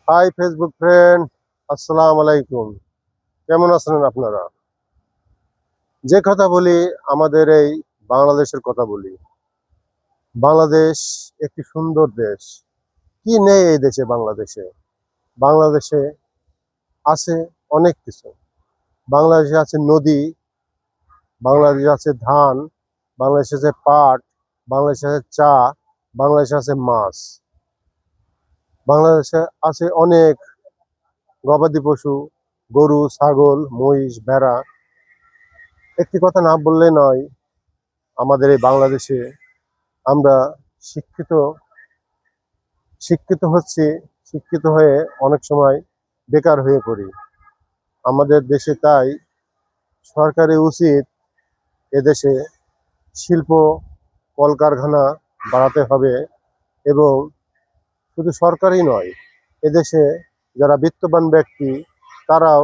High Facebook friend, আসসালামু আলাইকুম। কেমন আছেন আপনারা? যে কথা বলি, আমাদের এই বাংলাদেশের কথা বলি। বাংলাদেশ একটি সুন্দর দেশ। কি নেই এই দেশে? বাংলাদেশে আছে অনেক কিছু। বাংলাদেশে আছে নদী, বাংলাদেশে আছে ধান, বাংলাদেশে আছে পাট, বাংলাদেশে আছে চা, বাংলাদেশে আছে মাছ, বাংলাদেশে আছে অনেক গবাদি পশু, গরু, ছাগল, মহিষ, ভেড়া। একটি কথা না বললে নয়, আমাদের এই বাংলাদেশে আমরা শিক্ষিত শিক্ষিত হচ্ছি, শিক্ষিত হয়ে অনেক সময় বেকার হয়ে পড়ি আমাদের দেশে। তাই সরকারের উচিত এদেশে শিল্প কলকারখানা বাড়াতে হবে। এবং শুধু সরকারই নয়, এদেশে যারা বিত্তবান ব্যক্তি তারাও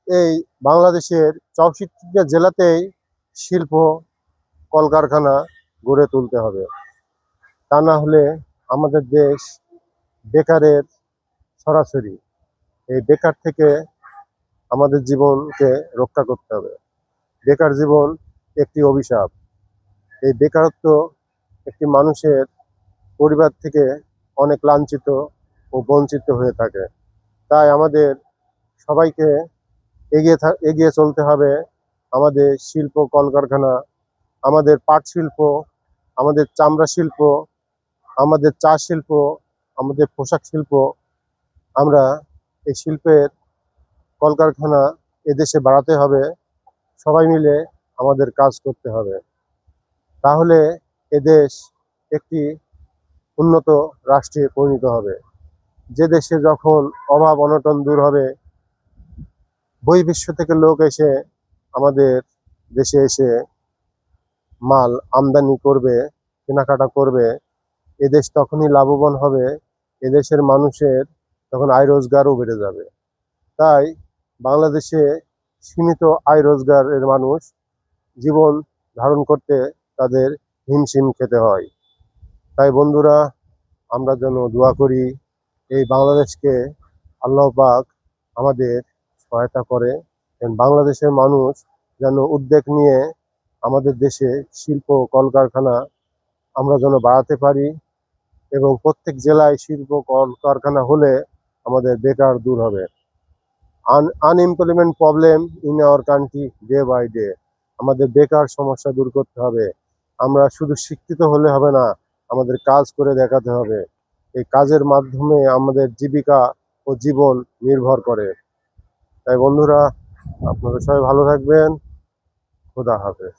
এই বাংলাদেশের 64টা জেলাতেই শিল্প কলকারখানা গড়ে তুলতে হবে। তা না হলে আমাদের দেশ বেকারের সরাসরি। এই বেকার থেকে আমাদের জীবনকে রক্ষা করতে হবে। বেকার জীবন একটি অভিশাপ। এই বেকারত্ব একটি মানুষের পরিবার থেকে অনেক লাঞ্ছিত ও বঞ্চিত হয়ে থাকে। তাই আমাদের সবাইকে এগিয়ে চলতে হবে। আমাদের শিল্প কলকারখানা, আমাদের পাট শিল্প, আমাদের চামড়া শিল্প, আমাদের চা শিল্প, আমাদের পোশাক শিল্প, আমরা এই শিল্পের কলকারখানা এদেশে বাড়াতে হবে। সবাই মিলে আমাদের কাজ করতে হবে। তাহলে এদেশ একটি উন্নত রাষ্ট্রে পরিণত হবে। যে দেশে যখন অভাব অনটন দূর হবে, বহির্বিশ্ব থেকে লোক এসে আমাদের দেশে এসে মাল আমদানি করবে, কেনাকাটা করবে, এদেশ তখনই লাভবান হবে। এদেশের মানুষের তখন আয় রোজগারও বেড়ে যাবে। তাই বাংলাদেশে সীমিত আয় রোজগারের মানুষ জীবন ধারণ করতে তাদের হিমশিম খেতে হয়। তাই বন্ধুরা, আমরা যেন দোয়া করি এই বাংলাদেশকে আল্লাহ পাক আমাদের সহায়তা করে। বাংলাদেশের মানুষ যেন উদ্যোগ নিয়ে আমাদের দেশে শিল্প কলকারখানা আমরা যেন বাড়াতে পারি। এবং প্রত্যেক জেলায় শিল্প কলকারখানা হলে আমাদের বেকার দূর হবে। Unemployment problem in our country day by day. আমাদের বেকার সমস্যা দূর করতে হবে। আমরা শুধু শিক্ষিত হলে হবে না, আমাদের কাজ করে দেখাতে হবে। এই কাজের মাধ্যমে আমাদের জীবিকা ও জীবন নির্ভর করে। তাই বন্ধুরা, আপনারা সবাই ভালো থাকবেন। খোদা হাফেজ।